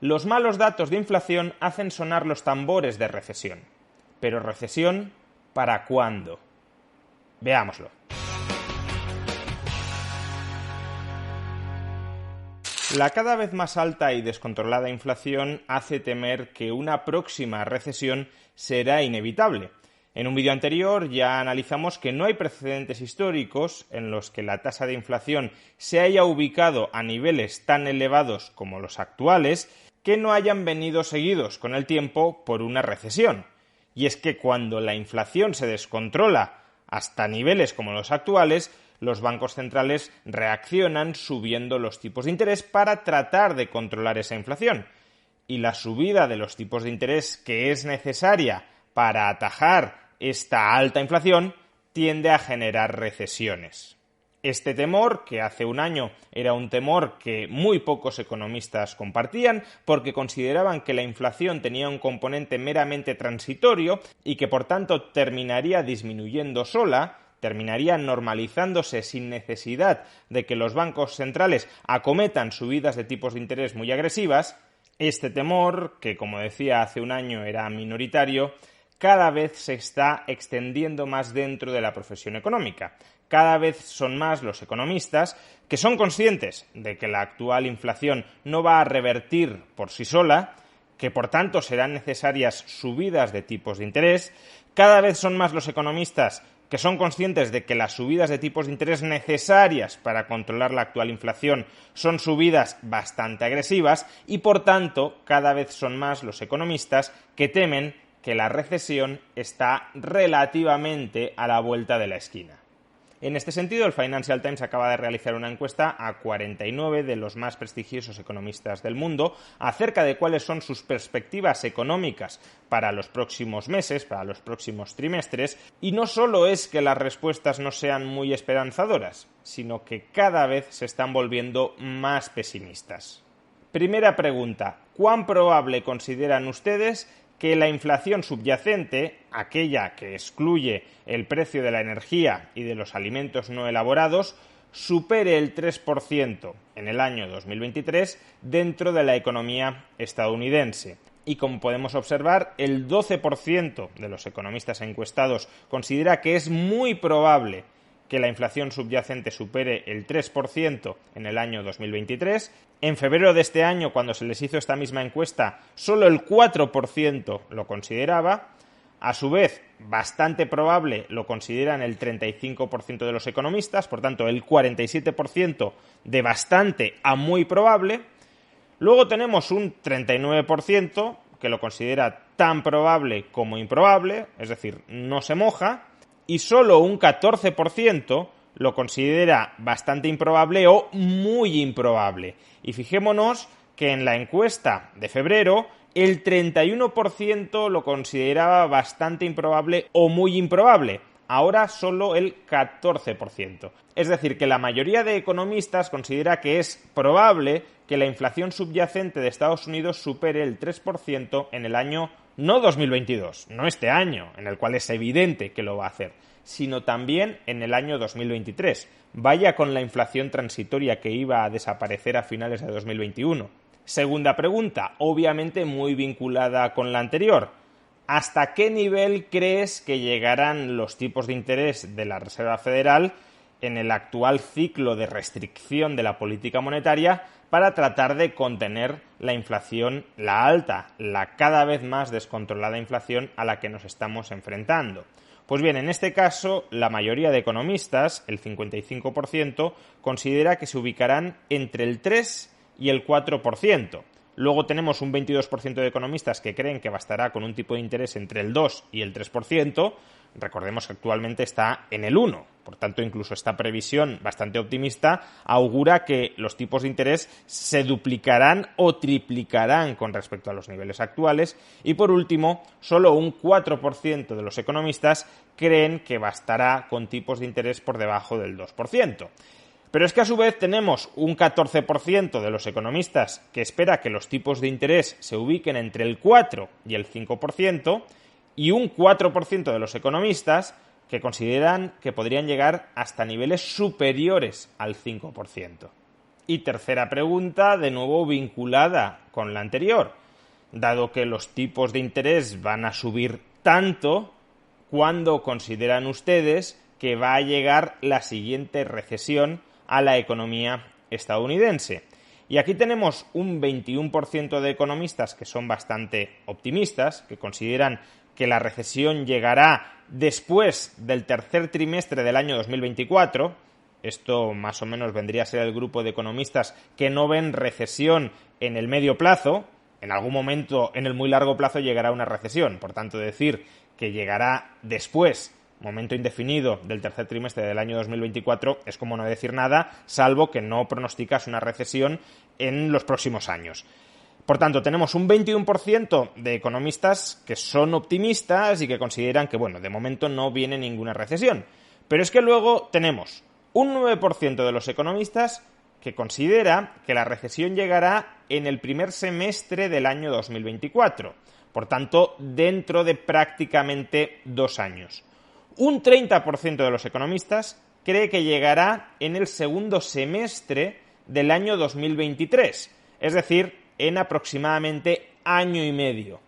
Los malos datos de inflación hacen sonar los tambores de recesión. Pero ¿recesión para cuándo? Veámoslo. La cada vez más alta y descontrolada inflación hace temer que una próxima recesión será inevitable. En un vídeo anterior ya analizamos que no hay precedentes históricos en los que la tasa de inflación se haya ubicado a niveles tan elevados como los actuales que no hayan venido seguidos con el tiempo por una recesión. Y es que cuando la inflación se descontrola hasta niveles como los actuales, los bancos centrales reaccionan subiendo los tipos de interés para tratar de controlar esa inflación. Y la subida de los tipos de interés que es necesaria para atajar esta alta inflación tiende a generar recesiones. Este temor, que hace un año era un temor que muy pocos economistas compartían porque consideraban que la inflación tenía un componente meramente transitorio y que por tanto terminaría disminuyendo sola, terminaría normalizándose sin necesidad de que los bancos centrales acometan subidas de tipos de interés muy agresivas, este temor, que como decía hace un año era minoritario, cada vez se está extendiendo más dentro de la profesión económica. Cada vez son más los economistas que son conscientes de que la actual inflación no va a revertir por sí sola, que por tanto serán necesarias subidas de tipos de interés. Cada vez son más los economistas que son conscientes de que las subidas de tipos de interés necesarias para controlar la actual inflación son subidas bastante agresivas y, por tanto, cada vez son más los economistas que temen que la recesión está relativamente a la vuelta de la esquina. En este sentido, el Financial Times acaba de realizar una encuesta a 49 de los más prestigiosos economistas del mundo acerca de cuáles son sus perspectivas económicas para los próximos meses, para los próximos trimestres, y no solo es que las respuestas no sean muy esperanzadoras, sino que cada vez se están volviendo más pesimistas. Primera pregunta: ¿cuán probable consideran ustedes que la inflación subyacente, aquella que excluye el precio de la energía y de los alimentos no elaborados, supere el 3% en el año 2023 dentro de la economía estadounidense? Y como podemos observar, el 12% de los economistas encuestados considera que es muy probable que la inflación subyacente supere el 3% en el año 2023. En febrero de este año, cuando se les hizo esta misma encuesta, solo el 4% lo consideraba. A su vez, bastante probable lo consideran el 35% de los economistas, por tanto, el 47% de bastante a muy probable. Luego tenemos un 39% que lo considera tan probable como improbable, es decir, no se moja, y solo un 14% lo considera bastante improbable o muy improbable. Y fijémonos que en la encuesta de febrero el 31% lo consideraba bastante improbable o muy improbable. Ahora solo el 14%. Es decir, que la mayoría de economistas considera que es probable que la inflación subyacente de Estados Unidos supere el 3% en el año no 2022, no este año, en el cual es evidente que lo va a hacer, sino también en el año 2023. Vaya con la inflación transitoria que iba a desaparecer a finales de 2021. Segunda pregunta, obviamente muy vinculada con la anterior. ¿Hasta qué nivel crees que llegarán los tipos de interés de la Reserva Federal en el actual ciclo de restricción de la política monetaria para tratar de contener la inflación, la alta, la cada vez más descontrolada inflación a la que nos estamos enfrentando? Pues bien, en este caso, la mayoría de economistas, el 55%, considera que se ubicarán entre el 3 y el 4%. Luego tenemos un 22% de economistas que creen que bastará con un tipo de interés entre el 2 y el 3%. Recordemos que actualmente está en el 1%. Por tanto, incluso esta previsión bastante optimista augura que los tipos de interés se duplicarán o triplicarán con respecto a los niveles actuales. Y por último, solo un 4% de los economistas creen que bastará con tipos de interés por debajo del 2%. Pero es que a su vez tenemos un 14% de los economistas que espera que los tipos de interés se ubiquen entre el 4 y el 5% y un 4% de los economistas que consideran que podrían llegar hasta niveles superiores al 5%. Y tercera pregunta, de nuevo vinculada con la anterior. Dado que los tipos de interés van a subir tanto, ¿cuándo consideran ustedes que va a llegar la siguiente recesión a la economía estadounidense? Y aquí tenemos un 21% de economistas que son bastante optimistas, que consideran que la recesión llegará después del tercer trimestre del año 2024. Esto más o menos vendría a ser el grupo de economistas que no ven recesión en el medio plazo. En algún momento, en el muy largo plazo, llegará una recesión. Por tanto, decir que llegará después, momento indefinido, del tercer trimestre del año 2024, es como no decir nada, salvo que no pronosticas una recesión en los próximos años. Por tanto, tenemos un 21% de economistas que son optimistas y que consideran que, bueno, de momento no viene ninguna recesión. Pero es que luego tenemos un 9% de los economistas que considera que la recesión llegará en el primer semestre del año 2024. Por tanto, dentro de prácticamente 2 años. Un 30% de los economistas cree que llegará en el segundo semestre del año 2023, es decir, en aproximadamente año y medio.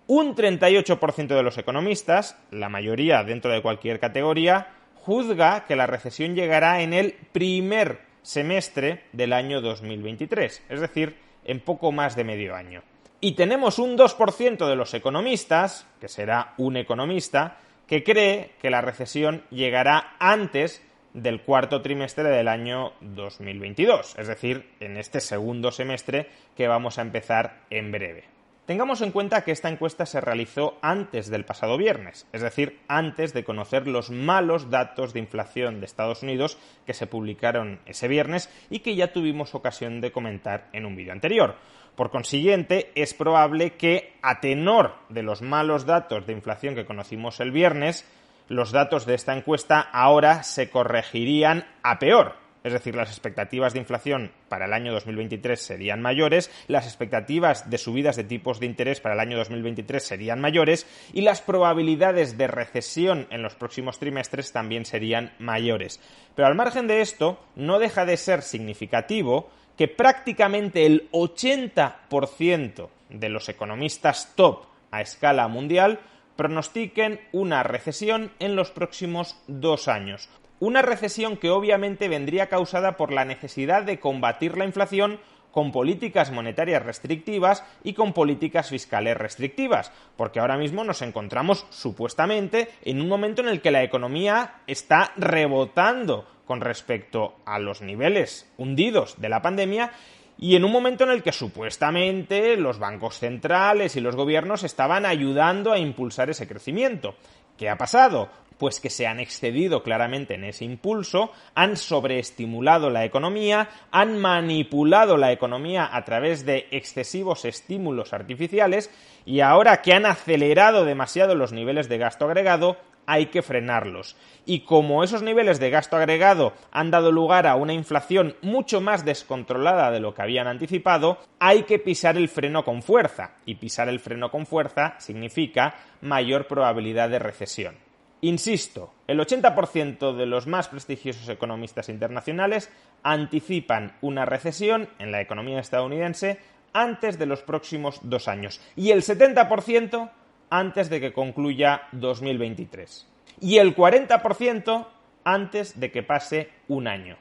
Un 38% de los economistas, la mayoría dentro de cualquier categoría, juzga que la recesión llegará en el primer semestre del año 2023, es decir, en poco más de medio año. Y tenemos un 2% de los economistas, que será un economista, que cree que la recesión llegará antes del cuarto trimestre del año 2022, es decir, en este segundo semestre que vamos a empezar en breve. Tengamos en cuenta que esta encuesta se realizó antes del pasado viernes, es decir, antes de conocer los malos datos de inflación de Estados Unidos que se publicaron ese viernes y que ya tuvimos ocasión de comentar en un vídeo anterior. Por consiguiente, es probable que, a tenor de los malos datos de inflación que conocimos el viernes, los datos de esta encuesta ahora se corregirían a peor. Es decir, las expectativas de inflación para el año 2023 serían mayores, las expectativas de subidas de tipos de interés para el año 2023 serían mayores y las probabilidades de recesión en los próximos trimestres también serían mayores. Pero al margen de esto, no deja de ser significativo que prácticamente el 80% de los economistas top a escala mundial pronostiquen una recesión en los próximos 2 años. Una recesión que obviamente vendría causada por la necesidad de combatir la inflación con políticas monetarias restrictivas y con políticas fiscales restrictivas, porque ahora mismo nos encontramos supuestamente en un momento en el que la economía está rebotando con respecto a los niveles hundidos de la pandemia y en un momento en el que supuestamente los bancos centrales y los gobiernos estaban ayudando a impulsar ese crecimiento. ¿Qué ha pasado? Pues que se han excedido claramente en ese impulso, han sobreestimulado la economía, han manipulado la economía a través de excesivos estímulos artificiales y ahora que han acelerado demasiado los niveles de gasto agregado, hay que frenarlos. Y como esos niveles de gasto agregado han dado lugar a una inflación mucho más descontrolada de lo que habían anticipado, hay que pisar el freno con fuerza. Y pisar el freno con fuerza significa mayor probabilidad de recesión. Insisto, el 80% de los más prestigiosos economistas internacionales anticipan una recesión en la economía estadounidense antes de los próximos 2 años. Y el 70% antes de que concluya 2023. Y el 40% antes de que pase un año.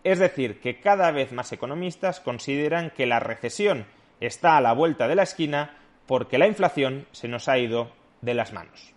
Es decir, que cada vez más economistas consideran que la recesión está a la vuelta de la esquina porque la inflación se nos ha ido de las manos.